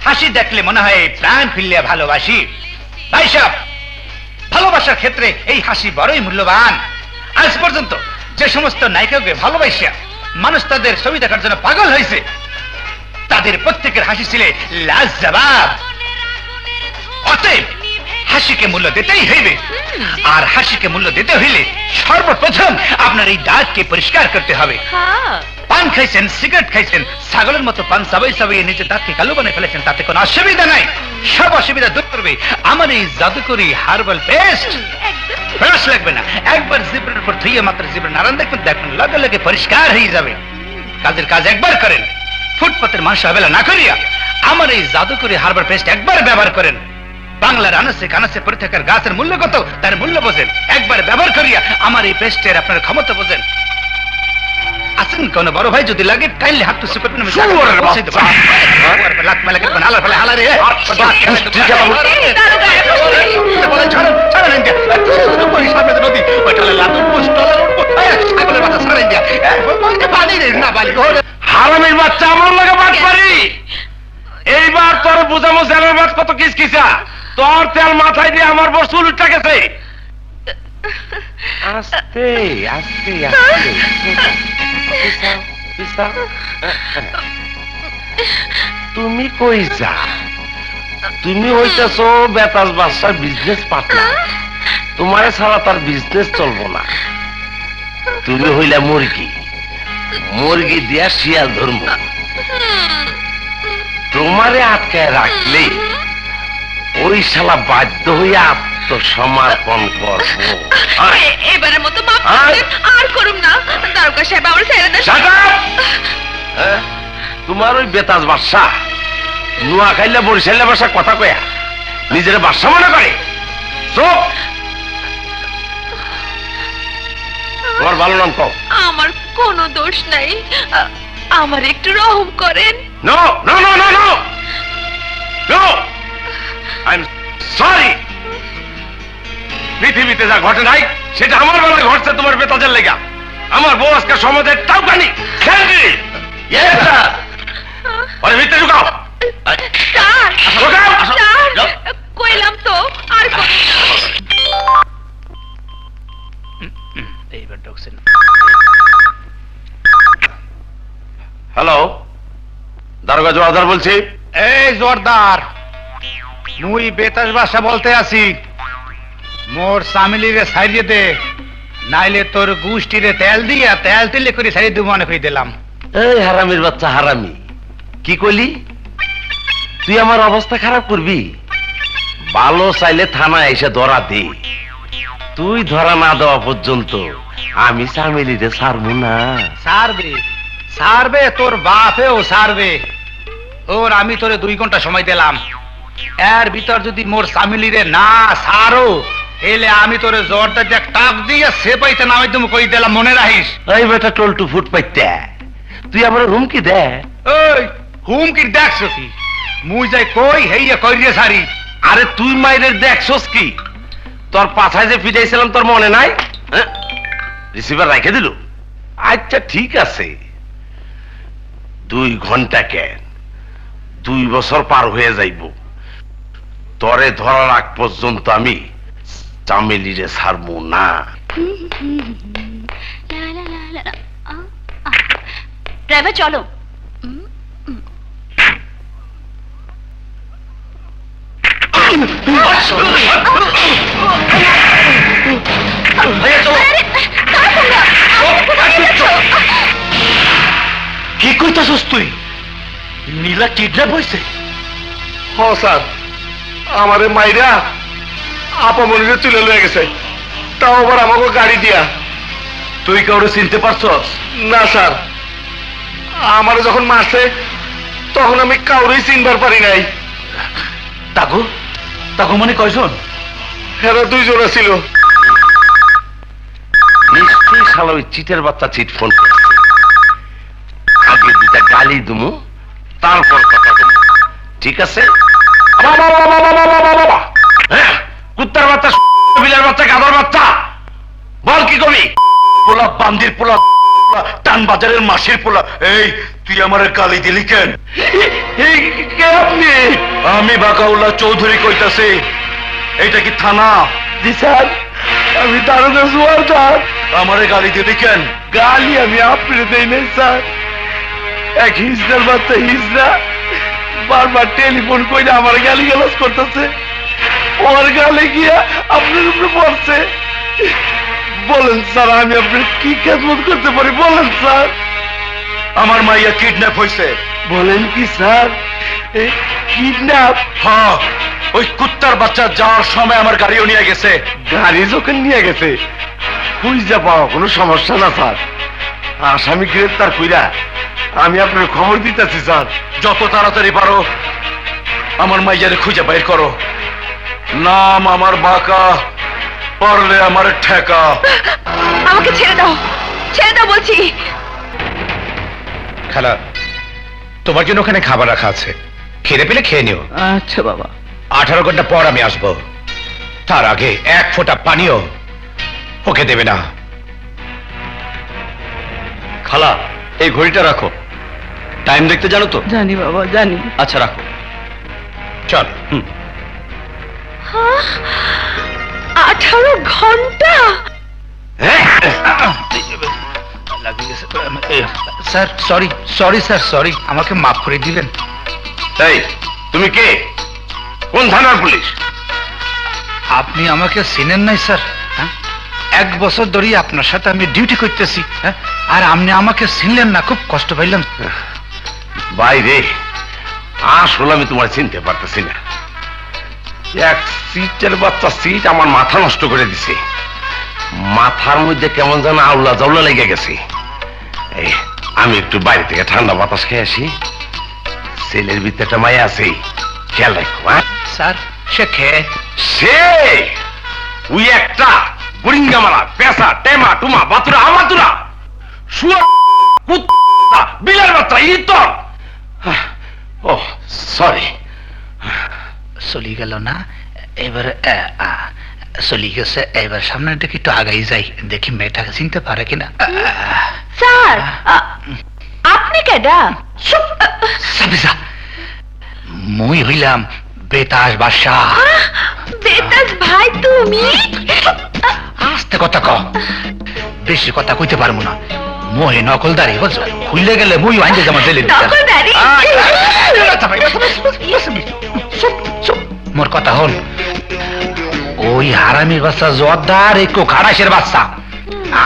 হাসি দেখলে মনে হয় প্রাণ ফিরলে ভালোবাসি। ভাই সাহেব, ভালোবাসার ক্ষেত্রে এই হাসি বড়ই মূল্যবান। আজ পর্যন্ত যে সমস্ত নায়িকাকে ভালোবাসিয়া মানুষ তাদের ছবি দেখার জন্য পাগল হয়েছে, তাদের প্রত্যেকের হাসি ছিল লাজবাব। অতএব হাসিকে মূল্য দিতেই হইবে। আর হাসিকে মূল্য দিতে হইলে সর্বপ্রথম আপনার এই দাঁতকে পরিষ্কার করতে হবে। পান খাইছেন, সিগারেট খাইছেন, ছাগলের মতো পান চাবাই চাবাইয়ে নিজের দাঁতকে কালো বানিয়ে ফেলেছেন, তাতে কোনো অসুবিধা নাই। সব অসুবিধা দূর করবে আমার এই জাদুকরি হার্বাল পেস্ট। ব্রাশ লাগবে না, একবার জিব্রের উপর ধুইয়ে মাত্র জিব্রের নারায়ণ দেখবেন, দেখবেন লগে লগে পরিষ্কার হয়ে যাবে। কাজের কাজ একবার করেন, ফুটপাতের মানুষ অবহেলা না করিয়া আমার এই জাদুকরি হার্বাল পেস্ট একবার ব্যবহার করেন। বাংলার আনাসে কানাসে পড়ে থাকার গাছের মূল্য কত তার মূল্য বোঝেন। একবার ব্যবহার করিয়া আমার এই পেস্টের আপনার ক্ষমতা বোঝেন। আসেন কোন বড় ভাই যদি লাগে তাইলে হাত তুসি করবেন আমি শুয়োরের বসে দেব। লাত মেলে করবেন হালার ফেলে হালারে বলে ছাড়েন ছাড়েন ইন্ডিয়া ওই সামনে তো নদী ওইটালে লাতুর পোস্টলার ছাগলের মাথা ছাড়েন ইন্ডিয়া পানি রে না বালি হারামির বাচ্চা আমার লাগে বাদ পারি। এইবার তোর বুঝামো জেলের বাদ কত কিসকিসা, তোর তেল মাথায় দিয়ে আমার বর চুল উঠে গেছে। আস্তে আস্তে আস্তে পিছাও, পিছাও। তুমি কই যা? তুমি হইতেছো বেতাজ বাদশার বিজনেস পার্টনার, তোমারে ছাড়া তার বিজনেস চলবো না। তুমি হইলা মুরগি, মুরগি দিয়া শিয়াল ধর্ম। তোমারে আটকায় রাখলে ওই শালা বাধ্য হইয়া আত্মসমর্পণ করবো। এবারের মতো মাফ করে দেন, আর করুম না। দারোগা সাহেব আমার ছেড়ে দেন। Shut up! তোমার ওই বেতাজ বাদশা নুয়া খাইলে বরিশালে বাসা কথা কয়া নিজের বাদশা মনে করে। চুপ! তোমার ভালো নাম কও। আমার কোনো দোষ নাই, আমার একটু রহম করেন। No no no no no no, I am sorry. পৃথিবীতে যা ঘটে নাই সেটা আমার বেলায় ঘটছে তোমার বেতাজের লেগা। আমার বউ আজকে সমাজের টাউকানি স্যান্ডি। আরে ভিতরে ঢুকাও, স্যার, ঢুকাও। স্যার, কইলাম তো আর করুন না। এইবার ঢুকছেন। হ্যালো, দারোগা জোয়ারদার বলছি। এই জোরদার, মুই বেতাস ভাষা বলতে আছি। মোর সামিলিরে সাইরিয়ে দে, নাইলে তোর গুষ্টিরে তেল দিয়া তেল তেলে করে সাইরিয়ে দু মনে করে দিলাম। এই হারামির বাচ্চা হারামি, কি কইলি? তুই আমার অবস্থা খারাপ করবি? ভালো চাইলে থানা এসে ধরা দে। তুই ধরা না দেওয়া পর্যন্ত আমি সামিলিরে ছাড়বো না। সারবে সারবে, তোর বাপেও সারবে। ওর আমি তোরে 2 ঘন্টা সময় দিলাম, এর ভিতর যদি মোর সামিলিরে না সারো এলে আমি তোরে জোরটা যে টাক দিয়ে সে পাইতে নামাই তুমি কই দিলাম, মনে রাখিস। এই বেটা টলটু ফুট পাইতে তুই আমার হুমকি দে। ওই হুমকি দেখছো কি? মুই যাই কই হেইয়া কইরে সারি। আরে তুই মাইরের দেখছস কি? তোর পাছায় যে ফিটাইছিলাম তোর মনে নাই? রিসিভার রাখে দিল। আচ্ছা ঠিক আছে, 2 ঘন্টা কেন, 2 বছর পার হয়ে যাইব। তরে ধরার আগ পর্যন্ত আমি চামেলিরে ছাড়বো না। ড্রাইভার চলো। কি কইতাছস তুই? নীলা কিডন্যাপ হইছে? হ স্যার, আমারে মাইরা আপামনিরে তুলে লয়ে গেছে, তাও আবার আমাকে গাড়ি দিয়া। তুই কাউরে চিনতে পারছস? না স্যার, আমারে যখন মারছে তখন আমি কাউরেই চিনবার পারি নাই। তাগো তাগো মানে কয়জন? এরা 2 জন ছিল। নিশ্চয়ই শালা ওই চিটের বাচ্চা চিট ফোন করছে। আগে 2টা গালি দুমু, তারপর কথা বলবো, ঠিক আছে? হ্যাঁ, কুত্তার বাচ্চা, বিলের বাচ্চা, গাধার বাচ্চা, বল কি কবি? পোলা, বান্দির পোলা, টান বাজারের মাসির পোলা। এই তুই আমারে গালি দিলি কেন? এই কে আপনি? আমি বাকাউল্লাহ চৌধুরী কইতাছি। এইটা কি থানা? জি স্যার, আমি দারোগা জোয়ারদার। আমারে গালি দিলি কেন? গালি আমি আপনি দেই নাই স্যার। এক হিজড়ার বাচ্চা হিজড়া বারবার টেলিফোন করে আমার গালি গালাজ করতেছে। ওর গালে গিয়া আপনার উপরে পড়ছে। বলেন স্যার, আমি আপনার কি খেদমত করতে পারি বলেন স্যার। আমার মাইয়া কিডন্যাপ হইছে। বলেন কি স্যার? কিডন্যাপ? হ্যাঁ, ওই কুত্তার বাচ্চা যাওয়ার সময় আমার গাড়িও নিয়ে গেছে। গাড়ি যখন নিয়ে গেছে খুঁজে পাওয়া কোনো সমস্যা না স্যার। আসামি গ্রেফতার কইরা আমি আপনার খবর দিতেছি স্যার। যত তাড়াতাড়ি পারো আমার মাইয়ারে খুঁজে বাইর করো। নাম আমার বাঁকা, পারলে আমার ঠেকা। আমাকে ছেড়ে দাও বলছি। খালা, তোমার জন্য ওখানে খাবার রাখা আছে, খেতে পেলে খেয়ে নিও। আচ্ছা বাবা। 18 ঘন্টা পর আমি আসবো, তার আগে এক ফোঁটা পানিও ওকে দেবে না। খালা, এই ঘড়িটা রাখো, টাইম দেখতে জানো তো? জানি বাবা, জানি। আচ্ছা রাখো। চল। 18 ঘন্টা? স্যার সরি, স্যার সরি, আমাকে মাফ করে দিবেন। এই তুমি কে? কোন থানার পুলিশ? আপনি আমাকে চিনেন নাই স্যার? হ্যাঁ, 1 বছর ধরেই আপনার সাথে আমি ডিউটি করতেছি, হ্যাঁ, আর আপনি আমাকে চিনলেন না, খুব কষ্ট পাইলাম। বাইরে আসলে আমি তোমার চিনতে পারতেছি না। এক সিটের বাচ্চা সিট আমার মাথা নষ্ট করে দিছে, মাথার মধ্যে কেমন যেন আউলা জাউলা লেগে গেছে। এই আমি একটু বাইরে থেকে ঠান্ডা বাতাস খেয়ে আসি। ছেলের ভিতরে একটা মায়া আছে, খেয়াল রাখো। হ্যাঁ স্যার, সে খেয়ে সে ওই একটা বুড়িঙ্গা মারা পেশা টেমা টুমা বাতুরা আমাতুরা শুয়া কুত্তা বিলার বাচ্চা ইতর। ও সরি, চলি গেল না? এবার চলি গেছে, এবার সামনের দিকে একটু আগাই যাই, দেখি মেয়েটাকে চিনতে পারে কিনা। স্যার, আপনি কেডা? সাবিসা, মুই হইলাম বেতাস বাদশাহ। বেতাজ ভাই তুমি? আস্তে কথা ক, বেশি কথা কইতে পারবো না। মোহে নকলদারি বুঝছো, খুললে গেলে মুই আইতে যেমন জেলে নকলদারি? মোর কথা হল, ওই হারামির বাচ্চা জোয়ারদার একটু খারাসের বাচ্চা।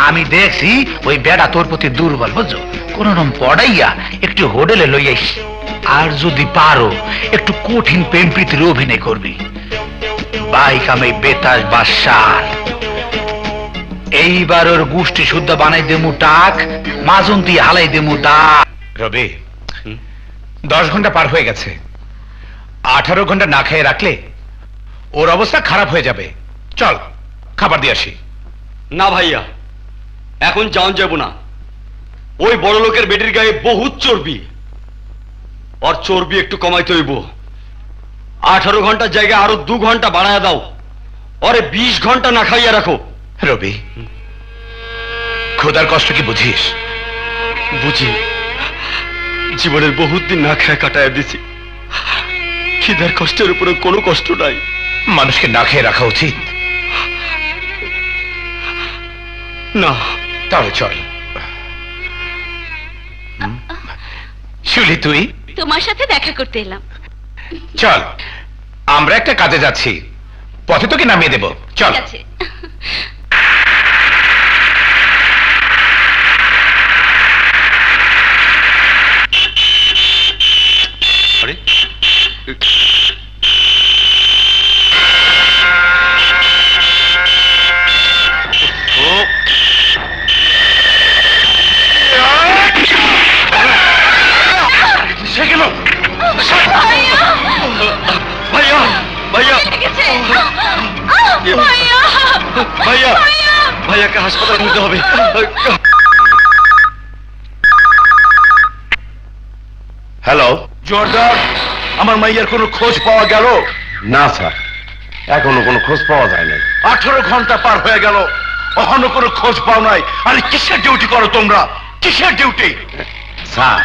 আমি দেখছি ওই বেড়া তোর প্রতি দুর্বল বুঝছো, কোন রকম পড়াইয়া একটু হোটেলে লই আইস, আর যদি পারো একটু কঠিন প্রেম প্রীতির অভিনয় করবি। বাইক আমি বেতাস বাদশাহ, এইবার ওর গোষ্ঠী শুদ্ধ বানাই দেমু টাক, মাজন্তি হালাই দেমু ডাক। রবি, 10 ঘন্টা পার হয়ে গেছে, 18 ঘন্টা না খেয়ে রাখলে ওর অবস্থা খারাপ হয়ে যাবে। চল খাবার দিয়ে আসি। না ভাইয়া, এখন যাওন যাব না। ওই বড় লোকের বেটির গায়ে বহুত চর্বি, আর চর্বি একটু কমাইতে হইব। 18 ঘন্টার জায়গায় আরো 2 ঘন্টা বাড়ায় দাও, ওরে 20 ঘন্টা না খাইয়া রাখো। রবি, খোদার কষ্ট কি বুঝিস? বুঝি, জীবনের বহুত দিন না খেয়ে কাটায় দিছি, খিদার কষ্টের উপরে কোনো কষ্ট নাই। মানুষকে না খেয়ে রাখা উচিত না। তাহলে চল। শিউলি, তুই? তোমার সাথে দেখা করতে এলাম। চল, আমরা একটা কাজে যাচ্ছি, পথে তোকে নামিয়ে দেব। চল। ঠিক আছে। আরে সে গেল। ভাইয়া, ভাইয়া, ভাইয়া, ভাইয়াকে হাসপাতালে নিতে হবে। হ্যালো জোরদার, আমার মাইয়ার কোনো খোঁজ পাওয়া গেল? না স্যার, এখনো কোনো খোঁজ পাওয়া যায় নাই। 18 ঘন্টা পার হয়ে গেল, এখনো কোনো খোঁজ পাও নাই। আরে কিসের ডিউটি করো তোমরা? কিসের ডিউটি? স্যার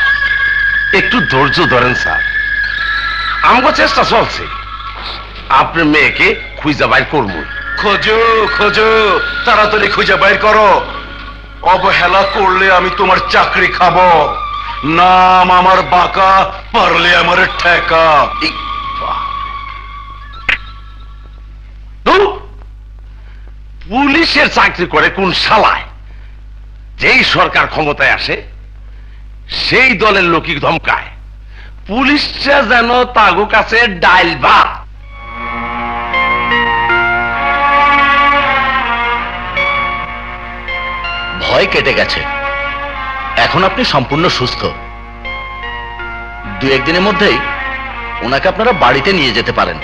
একটু ধৈর্য ধরেন স্যার, আমাকে চেষ্টা চলছে, আপনার মেয়েকে খুঁজে বাইর করবো। খোঁজো খোঁজো, তাড়াতাড়ি খুঁজে বাইর করো। অবহেলা করলে আমি তোমার চাকরি খাবো। নাম আমার বাঁকা, পারলে আমার ঠেকা। ধুর, পুলিশের চাকরি করে কোন শালায়? যেই সরকার ক্ষমতায় আসে সেই দলের লোকই ধমকায়, পুলিশটা যেন তাগো কাছে ডাইল ভাত। ভয় কেটে গেছে, এখন আপনি সম্পূর্ণ সুস্থ। 2-1 দিনের মধ্যেই ওনাকে আপনারা বাড়িতে নিয়ে যেতে পারেন।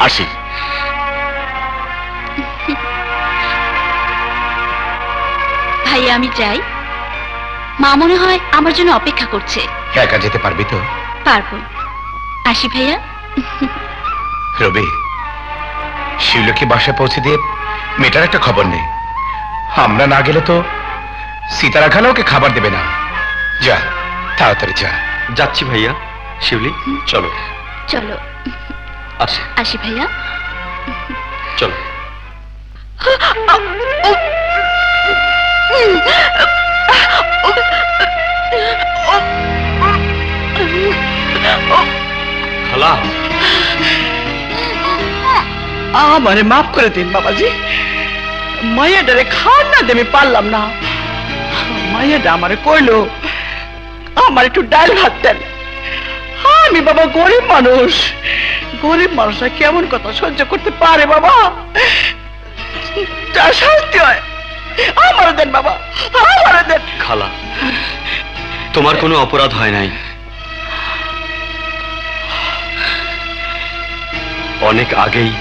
আসি। ভাই আমি যাই। মা মনে হয় আমার জন্য অপেক্ষা করছে। একা যেতে পারবি তো? পারবো। আসি ভাইয়া। রবি, শিউলকে বাসায় পৌঁছে দিয়ে মেয়েটার একটা খবর নেই। আমরা না গেলে তো সীতারা খালা ওকে খাবার দেবে না। যা, তাড়াতাড়ি যা। যাচ্ছি ভাইয়া। শিউলি, চলো। চলো। আসি। আসি ভাইয়া। চলো। খালা, আমারে মাফ করে দিন বাবাজি, মাইয়াটারে খাওয়ার না দিয়ে আমি পারলাম না। মাইয়াটা আমারে কইলো আমার একটু ডাল ভাত দেন। আমি বাবা গরিব মানুষ, গরিব মানুষরা কেমন কথা সহ্য করতে পারে বাবা? যা শাস্তি হয় আমারও দেন বাবা, আমারও দেন। খালা, তোমার কোনো অপরাধ হয় নাই। অনেক আগেই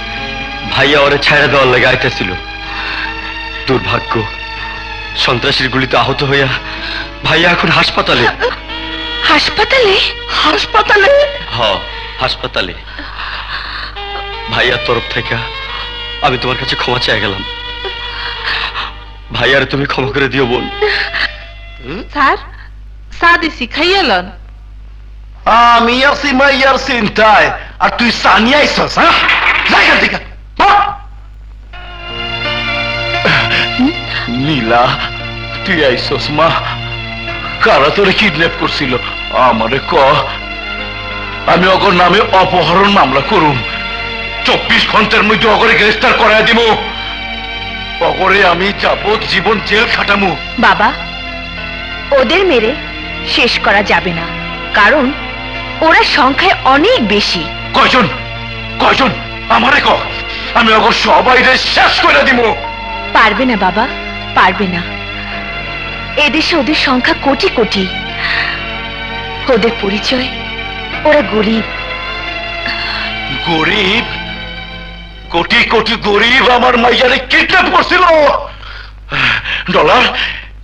ভাইয়া ওরে ছাড়া দেওয়ার লেগে আইতেছিল। দুর্ভাগ্য, সন্ত্রাসীর গুলিতে আহত হইয়া ভাইয়া এখন হাসপাতালে। হাসপাতালে? হাসপাতালে? হ, হাসপাতালে। ভাইয়ার তরফ থেকে আমি তোমার কাছে ক্ষমা চেয়ে গেলাম। ভাইয়ারে তুমি ক্ষমা করে দিও বোন। স্যার, চা দিছি, খাইয়ালন। আমি আছি মাইয়ার চিন্তায়, আর তুই সানিয়া আইছস? হ্যাঁ, জায়গা থেকে নীলা, তুই আইছস? মা, কারা তোরে কিডন্যাপ করছিল আমারে ক, আমি অগর নামে অপহরণ মামলা করুম। 24 ঘন্টার মধ্যে অগরে গ্রেফতার করায় দিব। অগরে আমি যাবজ্জীবন জেল খাটামু। বাবা, ওদের মেরে শেষ করা যাবে না, কারণ ওরা সংখ্যায় অনেক বেশি। কয়জন? কয়জন আমারে ক, আমি অগর সবাই শেষ করে দিব। পারবে না বাবা, পারবে না। এদেশে ওদের সংখ্যা কোটি কোটি। ওদের পরিচয়, ওরা গরিব। গরিব? কোটি কোটি গরিব আমার মাইয়ারে কিডন্যাপ করছিল। ডলার,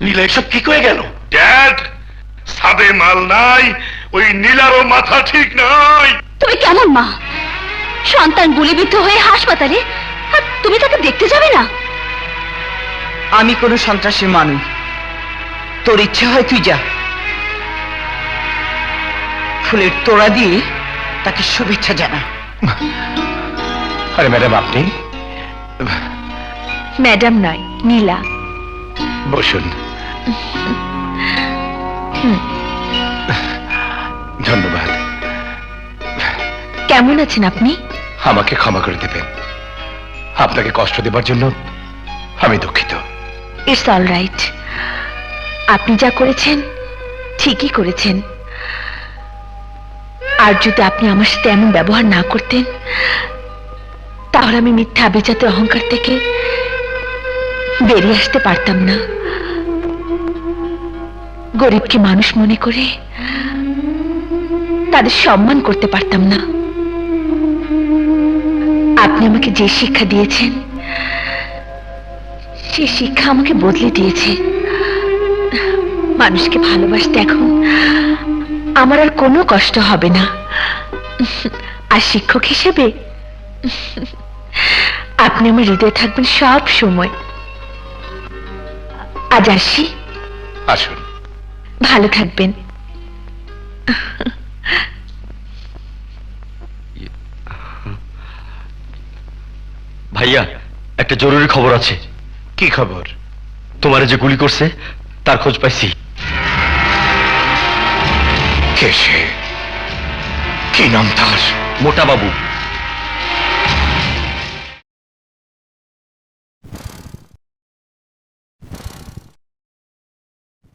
নীলা এসব কি কয়ে গেল? ড্যাড, সাদে মাল নাই, ওই নীলারও মাথা ঠিক নাই। তুমি কেমন মা? সন্তান গুলিবিদ্ধ হয়ে হাসপাতালে, আর তুমি তাকে দেখতে যাবে না? আমি কোনো সন্ত্রাসী মানুষ, তোর ইচ্ছে হয় তুই যা, ফুলের তোড়া দিয়ে তাকে শুভেচ্ছা জানা। আরে ম্যাডাম, আপনি? ম্যাডাম নয়, নীলা। বসুন। ধন্যবাদ। কেমন আছেন আপনি? আমাকে ক্ষমা করে দেবেন। আপনাকে কষ্ট দেবার জন্য আমি দুঃখিত। It's all right. আপনি যা করেছেন ঠিকই করেছেন। আর যদি আপনি আমার সাথে এমন ব্যবহার না করতেন, তাহলে আমি মিথ্যা আভিজাতের অহংকার থেকে বেরিয়ে আসতে পারতাম না। গরিবকে মানুষ মনে করে তাদের সম্মান করতে পারতাম না। আপনি আমাকে যে শিক্ষা দিয়েছেন, সে শিক্ষা আমাকে বদলে দিয়েছে। মানুষকে ভালোবাসতে এখন আমার আর কোনো কষ্ট হবে না। আর শিক্ষক হিসেবে আপনি আমার হৃদয়ে থাকবেন সব সময়। আজ আসি। আসুন। ভালো থাকবেন। ভাইয়া, একটা জরুরি খবর আছে। কি খবর? তোমারে যে গুলি করছে তার খোঁজ পাইছি। কে সে? কি নাম তার? মোটা বাবু।